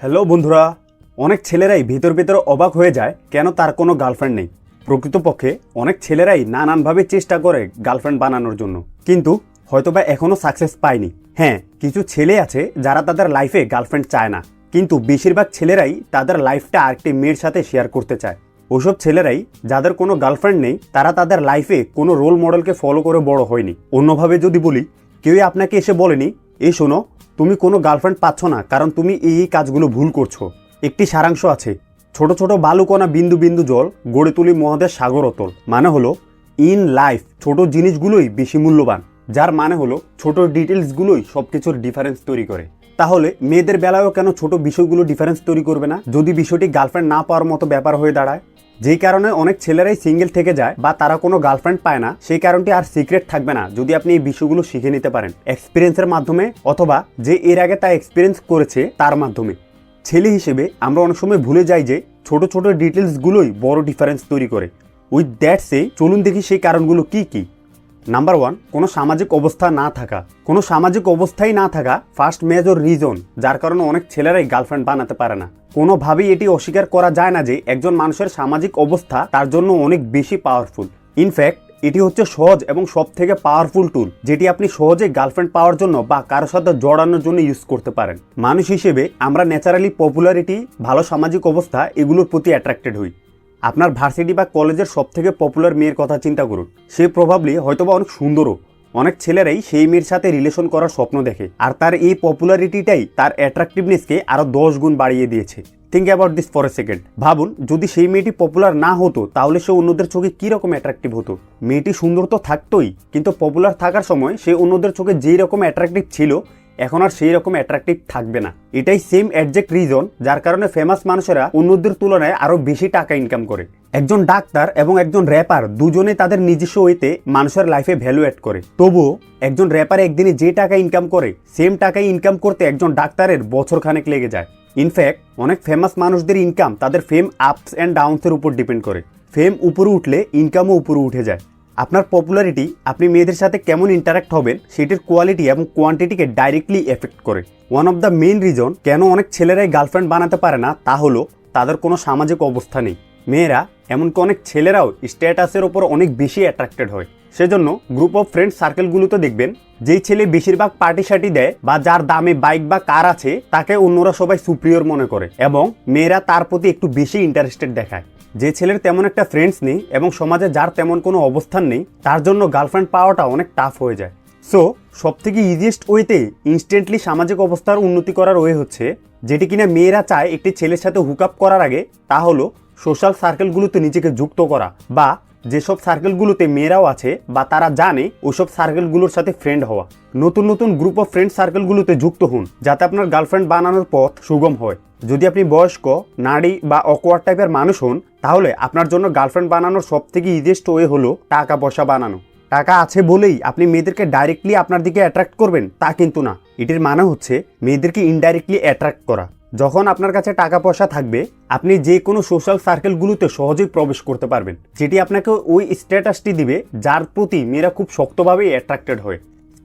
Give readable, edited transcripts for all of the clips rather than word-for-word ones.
Hello বন্ধুরা, অনেক ছেলেরাই ভিতর ভিতর অবাক হয়ে যায় কেন তার কোনো গার্লফ্রেন্ড নেই। প্রকৃতপক্ষে অনেক ছেলেরাই নানানভাবে চেষ্টা করে গার্লফ্রেন্ড বানানোর জন্য, কিন্তু হয়তোবা এখনও সাকসেস পায়নি। হ্যাঁ, কিছু ছেলে আছে যারা তাদের লাইফে গার্লফ্রেন্ড চায় না, কিন্তু বেশিরভাগ ছেলেরাই তাদের লাইফটা আরেকটি মেয়ের সাথে শেয়ার করতে চায়। ওসব ছেলেরাই যাদের কোনো গার্লফ্রেন্ড নেই, তারা তাদের লাইফে কোনো রোল মডেলকে ফলো করে বড় হয়নি। অন্যভাবে যদি বলি, কেউই আপনাকে এসে বলেনি এই শোনো তুমি কোনো গার্লফ্রেন্ড পাচ্ছ না কারণ তুমি এই কাজগুলো ভুল করছো। একটি সারাংশ আছে, ছোট ছোট বালুকণা বিন্দু বিন্দু জল গড়ে তুলি মহাদেশ সাগর অতল। মানে হলো ইন লাইফ ছোট জিনিসগুলোই বেশি মূল্যবান, যার মানে হলো ছোট ডিটেলসগুলোই সবকিছুর ডিফারেন্স তৈরি করে। তাহলে মেয়েদের বেলায়ও কেন ছোট বিষয়গুলো ডিফারেন্স তৈরি করবে না, যদি বিষয়টি গার্লফ্রেন্ড না পাওয়ার মতো ব্যাপার হয়ে দাঁড়ায়? যেই কারণে অনেক ছেলেরাই সিঙ্গেল থেকে যায় বা তারা কোনো গার্লফ্রেন্ড পায় না, সেই কারণটি আর সিক্রেট থাকবে না যদি আপনি এই বিষয়গুলো শিখে নিতে পারেন এক্সপিরিয়েন্সের মাধ্যমে, অথবা যে এর আগে তা এক্সপিরিয়েন্স করেছে তার মাধ্যমে। ছেলে হিসেবে আমরা অনেক সময় ভুলে যাই যে ছোট ছোট ডিটেলসগুলোই বড় ডিফারেন্স তৈরি করে। উইথ দ্যাট সে চলুন দেখি সেই কারণগুলো কি কি। নাম্বার 1, কোনো সামাজিক অবস্থা না থাকা। কোনো সামাজিক অবস্থাই না থাকা ফার্স্ট মেজর রিজন, যার কারণে অনেক ছেলেরাই গার্লফ্রেন্ড বানাতে পারে না। কোনোভাবেই এটি অস্বীকার করা যায় না যে একজন মানুষের সামাজিক অবস্থা তার জন্য অনেক বেশি পাওয়ারফুল। ইনফ্যাক্ট এটি হচ্ছে সহজ এবং সব থেকে পাওয়ারফুল টুল, যেটি আপনি সহজে গার্লফ্রেন্ড পাওয়ার জন্য বা কারোর সাথে জড়ানোর জন্য ইউজ করতে পারেন। মানুষ হিসেবে আমরা ন্যাচারালি পপুলারিটি, ভালো সামাজিক অবস্থা এগুলোর প্রতি অ্যাট্রাক্টেড হই। আপনার ভার্সিটি বা কলেজের সব থেকে পপুলার মেয়ের কথা চিন্তা করুন, সে প্রবাবলি হয়তোবা অনেক সুন্দরও। অনেক ছেলেরাই সেই মেয়ের সাথে রিলেশন করার স্বপ্ন দেখে, আর তার এই পপুলারিটিটাই তার অ্যাট্রাকটিভনেসকে আরও 10 গুণ বাড়িয়ে দিয়েছে। Think about this for a second. ভাবুন, যদি সেই মেয়েটি পপুলার না হতো তাহলে সে অন্যদের চোখে কীরকম অ্যাট্রাকটিভ হতো। মেয়েটি সুন্দর তো থাকতোই, কিন্তু পপুলার থাকার সময় সে অন্যদের চোখে যেই রকম অ্যাট্রাকটিভ ছিল এখন আর সেই রকম অ্যাট্রাকটিভ থাকবে না। এটাই সেম অ্যাডজেক্ট রিজন যার কারণে ফেমাস মানুষেরা অন্যদের তুলনায় আরও বেশি টাকা ইনকাম করে। একজন ডাক্তার এবং একজন র্যাপার দুজনে তাদের নিজস্ব ওয়েতে মানুষের লাইফে ভ্যালু অ্যাড করে, তবুও একজন র্যাপার একদিনে যে টাকা ইনকাম করে সেম টাকাই ইনকাম করতে একজন ডাক্তারের বছরখানেক লেগে যায়। ইনফ্যাক্ট অনেক ফেমাস মানুষদের ইনকাম তাদের ফেম আপস অ্যান্ড ডাউনসের উপর ডিপেন্ড করে। ফেম উপরে উঠলে ইনকামও উপরে উঠে যায়। আপনার পপুলারিটি আপনি মেয়েদের সাথে কেমন ইন্টারাক্ট হবেন সেটির কোয়ালিটি এবং কোয়ান্টিটিকে ডাইরেক্টলি এফেক্ট করে। One of the main reason কেন অনেক ছেলেরাই গার্লফ্রেন্ড বানাতে পারে না তা হলো তাদের কোনো সামাজিক অবস্থা নেই। মেয়েরা এমনকি অনেক ছেলেরাও স্ট্যাটাসের ওপর অনেক বেশি অ্যাট্রাক্টেড হয়। সেজন্য গ্রুপ অফ ফ্রেন্ড সার্কেলগুলোতে দেখবেন যেই ছেলে বেশিরভাগ পার্টি শার্টি দেয় বা যার দামে বাইক বা কার আছে তাকে অন্যরা সবাই সুপ্রিয়র মনে করে এবং মেয়েরা তার প্রতি একটু বেশি ইন্টারেস্টেড দেখায়। যে ছেলের তেমন একটা ফ্রেন্ডস নেই এবং সমাজে যার তেমন কোনো অবস্থান নেই, তার জন্য গার্লফ্রেন্ড পাওয়াটা অনেক টাফ হয়ে যায়। সো সবথেকে ইজিয়েস্ট ওয়েতে ইনস্ট্যান্টলি সামাজিক অবস্থার উন্নতি করার ওয়ে হচ্ছে, যেটি কিনা মেয়েরা চায় একটি ছেলের সাথে হুক আপ করার আগে, তা হলো সোশ্যাল সার্কেলগুলোতে নিজেকে যুক্ত করা, বা যেসব সার্কেলগুলোতে মেয়েরাও আছে বা তারা জানে ওইসব সার্কেলগুলোর সাথে ফ্রেন্ড হওয়া। নতুন নতুন গ্রুপ অফ ফ্রেন্ড সার্কেলগুলোতে যুক্ত হন যাতে আপনার গার্লফ্রেন্ড বানানোর পথ সুগম হয়। যদি আপনি বয়স্ক, নারী বা অকওয়ার্ড টাইপের মানুষ হন, তাহলে আপনার জন্য গার্লফ্রেন্ড বানানোর সব থেকে ইজিয়েস্ট ওয়ে হলো টাকা পয়সা বানানো। টাকা আছে বলেই আপনি মেয়েদেরকে ডাইরেক্টলি আপনার দিকে অ্যাট্রাক্ট করবেন তা কিন্তু না। এটির মানে হচ্ছে মেয়েদেরকে ইনডাইরেক্টলি অ্যাট্রাক্ট করা। যখন আপনার কাছে টাকা পয়সা থাকবে, আপনি যে কোনো সোশ্যাল সার্কেলগুলোতে সহজেই প্রবেশ করতে পারবেন, যেটি আপনাকে ওই স্ট্যাটাসটি দিবে যার প্রতি মেয়েরা খুব শক্তভাবেই অ্যাট্রাক্টেড হয়।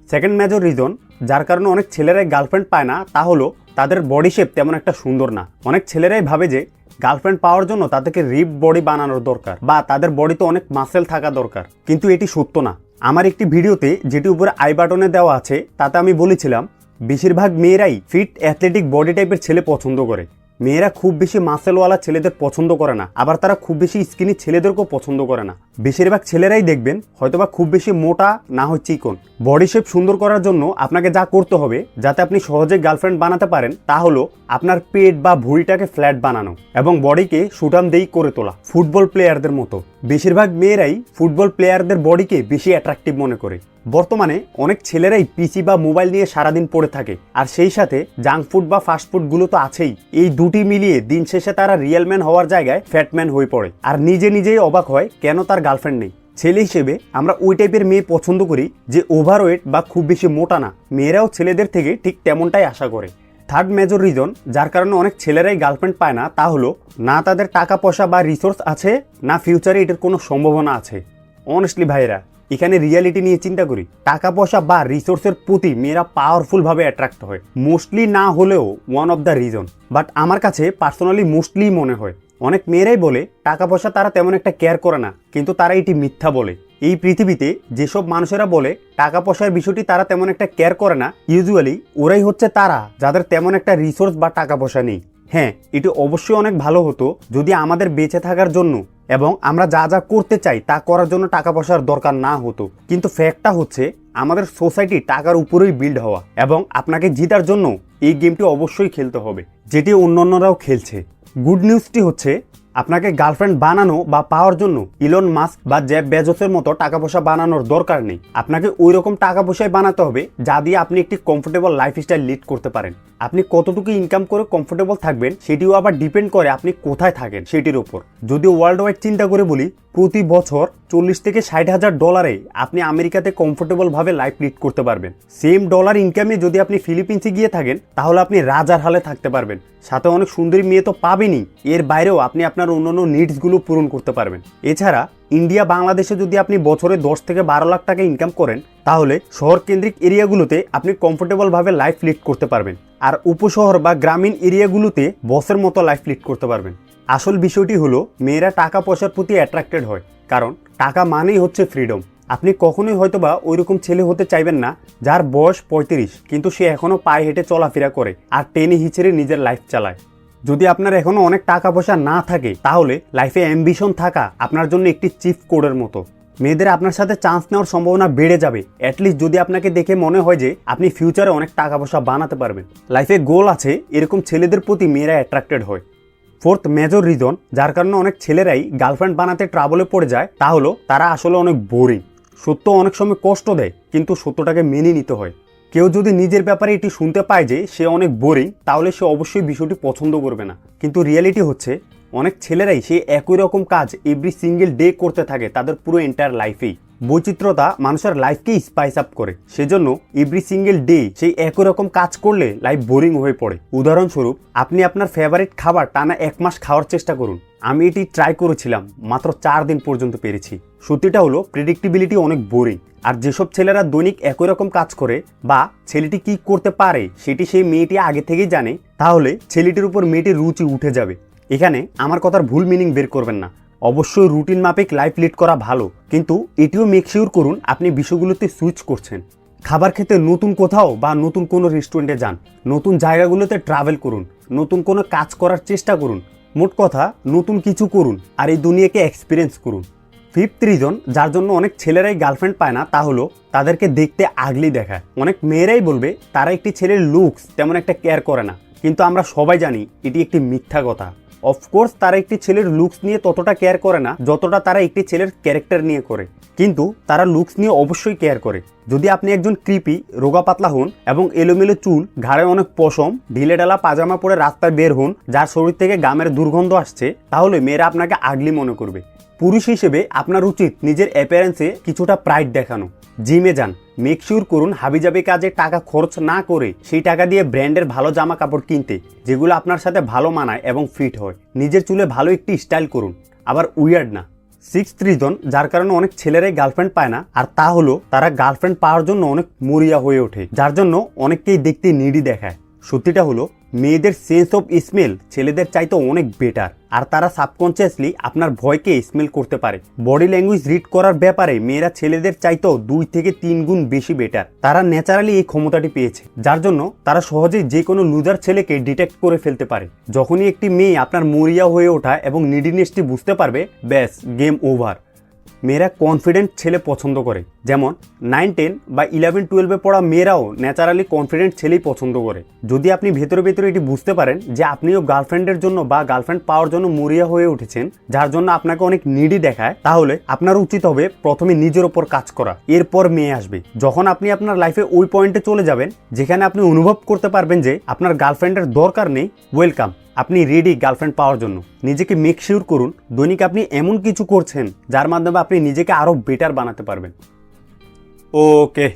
সেকেন্ড মেজর রিজন যার কারণে অনেক ছেলেরাই গার্লফ্রেন্ড পায় না তা হলো তাদের বডি শেপ তেমন একটা সুন্দর না। অনেক ছেলেরাই ভাবে যে গার্লফ্রেন্ড পাওয়ার জন্য তাদেরকে রিপ বডি বানানোর দরকার বা তাদের বডিতে অনেক মাসেল থাকা দরকার, কিন্তু এটি সত্য না। আমার একটি ভিডিওতে যেটি উপরে আই বাটনে দেওয়া আছে তাতে আমি বলেছিলাম বেশিরভাগ মেয়েরাই ফিট অ্যাথলেটিক বডি টাইপের ছেলে পছন্দ করে। মেয়েরা খুব বেশি মাসেলওয়ালা ছেলেদের পছন্দ করে না, আবার তারা খুব বেশি স্কিনি ছেলেদেরকেও পছন্দ করে না। বেশিরভাগ ছেলেরাই দেখবেন হয়তোবা খুব বেশি মোটা না হয় চিকন। বডি শেপ সুন্দর করার জন্য আপনাকে যা করতে হবে যাতে আপনি সহজে গার্লফ্রেন্ড বানাতে পারেন তা হলো আপনার পেট বা ভুঁড়িটাকে ফ্ল্যাট বানানো এবং বডিকে সুঠাম দেই করে তোলা, ফুটবল প্লেয়ারদের মতো। বেশিরভাগ মেয়েরাই ফুটবল প্লেয়ারদের বডিকে বেশি অ্যাট্রাকটিভ মনে করে। বর্তমানে অনেক ছেলেরাই পিসি বা মোবাইল নিয়ে সারাদিন পড়ে থাকে, আর সেই সাথে জাঙ্ক ফুড বা ফাস্টফুডগুলো তো আছেই। এই দুটি মিলিয়ে দিন শেষে তারা রিয়েল ম্যান হওয়ার জায়গায় ফ্যাটম্যান হয়ে পড়ে আর নিজেই অবাক হয় কেন তার গার্লফ্রেন্ড নেই। ছেলে হিসেবে আমরা ওই টাইপের মেয়ে পছন্দ করি যে ওভারওয়েট বা খুব বেশি মোটা না। মেয়েরাও ছেলেদের থেকে ঠিক তেমনটাই আশা করে। থার্ড মেজর রিজন যার কারণে অনেক ছেলেরাই গার্লফ্রেন্ড পায় না তা হলো না তাদের টাকা পয়সা বা রিসোর্স আছে, না ফিউচারে এটার কোনো সম্ভাবনা আছে। অনেস্টলি ভাইরা, এখানে রিয়ালিটি নিয়ে চিন্তা করি, টাকা পয়সা বা রিসোর্সের প্রতি মেয়েরা পাওয়ারফুলভাবে অ্যাট্রাক্ট হয়, মোস্টলি না হলেও one of the reason. But আমার কাছে পার্সোনালি মোস্টলি মনে হয় অনেক মেয়েরাই বলে টাকা পয়সা তারা তেমন একটা কেয়ার করে না, কিন্তু তারা এটি মিথ্যা বলে। এই পৃথিবীতে যেসব মানুষেরা বলে টাকা পয়সার বিষয়টি তারা তেমন একটা কেয়ার করে না, ইউজুয়ালি ওরাই হচ্ছে তারা যাদের তেমন একটা রিসোর্স বা টাকা পয়সা নেই। হ্যাঁ, এটি অবশ্যই অনেক ভালো হতো যদি আমাদের বেঁচে থাকার জন্য এবং আমরা যা যা করতে চাই তা করার জন্য টাকা পয়সার দরকার না হতো, কিন্তু ফ্যাক্টটা হচ্ছে আমাদের সোসাইটি টাকার উপরেই বিল্ড হওয়া, এবং আপনাকে জিতার জন্য এই গেমটি অবশ্যই খেলতে হবে, যেটি অন্যান্যরাও খেলছে। গুড নিউজটি হচ্ছে আপনাকে গার্লফ্রেন্ড বানানো বা পাওয়ার জন্য ইলন মাস্ক বা জেফ বেজোসের মতো টাকা পয়সা বানানোর দরকার নেই। আপনাকে ওই রকম টাকা পয়সায় বানাতে হবে যা দিয়ে আপনি একটি কমফোর্টেবল লাইফস্টাইল লিড করতে পারেন। আপনি কতটুকু ইনকাম করে কমফোর্টেবল থাকবেন সেটিও আবার ডিপেন্ড করে আপনি কোথায় থাকেন সেটির উপর। যদিও ওয়ার্ল্ড ওয়াইড চিন্তা করে বলি, প্রতি বছর 40 থেকে 60,000 ডলারে আপনি আমেরিকাতে কমফোর্টেবলভাবে লাইফ লিড করতে পারবেন। সেম ডলার ইনকামে যদি আপনি ফিলিপিন্সে গিয়ে থাকেন তাহলে আপনি রাজার হালে থাকতে পারবেন, সাথে অনেক সুন্দরী মেয়ে তো পাবেনই, এর বাইরেও আপনি আপনার অন্যান্য নিডসগুলো পূরণ করতে পারবেন। এছাড়া ইন্ডিয়া বাংলাদেশে যদি আপনি বছরে 10 থেকে 12 লাখ টাকা ইনকাম করেন তাহলে শহর কেন্দ্রিক এরিয়াগুলোতে আপনি কমফোর্টেবলভাবে লাইফ লিড করতে পারবেন, আর উপশহর বা গ্রামীণ এরিয়াগুলোতে বসের মতো লাইফ লিড করতে পারবেন। আসল বিষয়টি হলো মেয়েরা টাকা পয়সার প্রতি অ্যাট্রাক্টেড হয়, কারণ টাকা মানেই হচ্ছে ফ্রিডম। আপনি কখনোই হয়তোবা ওইরকম ছেলে হতে চাইবেন না যার বয়স 35 কিন্তু সে এখনও পায়ে হেঁটে চলাফেরা করে আর টেনে হিচড়ে নিজের লাইফ চালায়। যদি আপনার এখনও অনেক টাকা পয়সা না থাকে তাহলে লাইফে অ্যাম্বিশন থাকা আপনার জন্য একটি চিফ কোডের মতো। মেয়েদের আপনার সাথে চান্স নেওয়ার সম্ভাবনা বেড়ে যাবে, অ্যাটলিস্ট যদি আপনাকে দেখে মনে হয় যে আপনি ফিউচারে অনেক টাকা পয়সা বানাতে পারবেন। লাইফে গোল আছে এরকম ছেলেদের প্রতি মেয়েরা অ্যাট্রাক্টেড হয়। ফোর্থ মেজর রিজন যার কারণে অনেক ছেলেরাই গার্লফ্রেন্ড বানাতে ট্রাবলে পড়ে যায় তা হলো তারা আসলে অনেক বোরিং। সত্য অনেক সময় কষ্ট দেয়, কিন্তু সত্যটাকে মেনে নিতে হয়। কেউ যদি নিজের ব্যাপারে এটি শুনতে পায় যে সে অনেক বোরিং তাহলে সে অবশ্যই বিষয়টি পছন্দ করবে না, কিন্তু রিয়ালিটি হচ্ছে অনেক ছেলেরাই সেই একই রকম কাজ এভরি সিঙ্গেল ডে করতে থাকে তাদের পুরো এন্টায়ার লাইফেই। বৈচিত্র্যতা মানুষের লাইফকে স্পাইস আপ করে, সেজন্য এভরি সিঙ্গেল ডে সেই একই রকম কাজ করলে লাইফ বোরিং হয়ে পড়ে। উদাহরণস্বরূপ আপনি আপনার ফেভারিট খাবার টানা 1 মাস খাওয়ার চেষ্টা করুন। আমি এটি ট্রাই করেছিলাম, মাত্র 4 দিন পর্যন্ত পেরেছি। সত্যিটা হলো প্রেডিক্টিবিলিটি অনেক বোরিং, আর যেসব ছেলেরা দৈনিক একই রকম কাজ করে বা ছেলেটি কি করতে পারে সেটি সেই মেয়েটি আগে থেকেই জানে, তাহলে ছেলেটির উপর মেয়েটির রুচি উঠে যাবে। এখানে আমার কথার ভুল মিনিং বের করবেন না, অবশ্যই রুটিন মাফিক লাইফ লিড করা ভালো, কিন্তু এটিও মেক শিওর করুন আপনি বিষয়গুলোতে সুইচ করছেন। খাবার খেতে নতুন কোথাও বা নতুন কোনো রেস্টুরেন্টে যান, নতুন জায়গাগুলোতে ট্রাভেল করুন, নতুন কোনো কাজ করার চেষ্টা করুন, মোট কথা নতুন কিছু করুন আর এই দুনিয়াকে এক্সপিরিয়েন্স করুন। ফিফথ রিজন যার জন্য অনেক ছেলেরাই গার্লফ্রেন্ড পায় না তা হলো তাদেরকে দেখতে আগলি দেখায়। অনেক মেয়েরাই বলবে তারা একটি ছেলের লুকস তেমন একটা কেয়ার করে না, কিন্তু আমরা সবাই জানি এটি একটি মিথ্যা কথা। অফকোর্স তারা একটি ছেলের লুকস নিয়ে ততটা কেয়ার করে না যতটা তারা একটি ছেলের ক্যারেক্টার নিয়ে করে, কিন্তু তারা লুকস নিয়ে অবশ্যই কেয়ার করে। যদি আপনি একজন ক্রিপি, রোগা পাতলা হন এবং এলোমেলো চুল, ঘাড়ে অনেক পশম, ঢিলেঢালা পাজামা পরে রাস্তায় বের হন যার শরীর থেকে গামের দুর্গন্ধ আসছে, তাহলে মেয়েরা আপনাকে আগলি মনে করবে। পুরুষ হিসেবে আপনার উচিত নিজের অ্যাপিয়ারেন্সে কিছুটা প্রাইড দেখানো। জিমে যান, মেক শিওর করুন হাবিজাবি কাজে টাকা খরচ না করে সেই টাকা দিয়ে ব্র্যান্ডের ভালো জামা কাপড় কিনতে, যেগুলো আপনার সাথে ভালো মানায় এবং ফিট হয়। নিজের চুলে ভালো একটি স্টাইল করুন, আবার উইয়ার্ড না। সিক্সথ রিজন যার কারণে অনেক ছেলেরাই গার্লফ্রেন্ড পায় না, আর তা হলো তারা গার্লফ্রেন্ড পাওয়ার জন্য অনেক মরিয়া হয়ে ওঠে, যার জন্য অনেককেই দেখতে নিডি দেখায়। সত্যিটা হলো মেয়েদের সেন্স অফ স্মেল ছেলেদের চাইতে অনেক বেটার, আর তারা সাবকনসিয়াসলি আপনার ভয়কে স্মেল করতে পারে। বডি ল্যাঙ্গুয়েজ রিড করার ব্যাপারে মেয়েরা ছেলেদের চাইতেও 2 থেকে 3 গুণ বেশি বেটার। তারা ন্যাচারালি এই ক্ষমতাটি পেয়েছে, যার জন্য তারা সহজেই যে কোনো লুজার ছেলেকে ডিটেক্ট করে ফেলতে পারে। যখনই একটি মেয়ে আপনার মরিয়া হয়ে ওঠা এবং নিডিনেসটি বুঝতে পারবে, ব্যাস গেম ওভার। মেয়েরা কনফিডেন্ট ছেলে পছন্দ করে, যেমন 9, 10 বা 11, 12-এ পড়া মেয়েরাও ন্যাচারালি কনফিডেন্ট ছেলেই পছন্দ করে। যদি আপনি ভেতরে ভেতরে এটি বুঝতে পারেন যে আপনিও গার্লফ্রেন্ডের জন্য বা গার্লফ্রেন্ড পাওয়ার জন্য মরিয়া হয়ে উঠেছেন, যার জন্য আপনাকে অনেক নিডি দেখায়, তাহলে আপনার উচিত হবে প্রথমে নিজের ওপর কাজ করা, এরপর মেয়ে আসবে। যখন আপনি আপনার লাইফে ওই পয়েন্টে চলে যাবেন যেখানে আপনি অনুভব করতে পারবেন যে আপনার গার্লফ্রেন্ডের দরকার নেই, ওয়েলকাম, আপনি রেডি গার্লফ্রেন্ড পাওয়ার জন্য। নিজেকে মেক শিওর করুন দৈনিক আপনি এমন কিছু করছেন যার মাধ্যমে আপনি নিজেকে আরও বেটার বানাতে পারবেন। ওকে।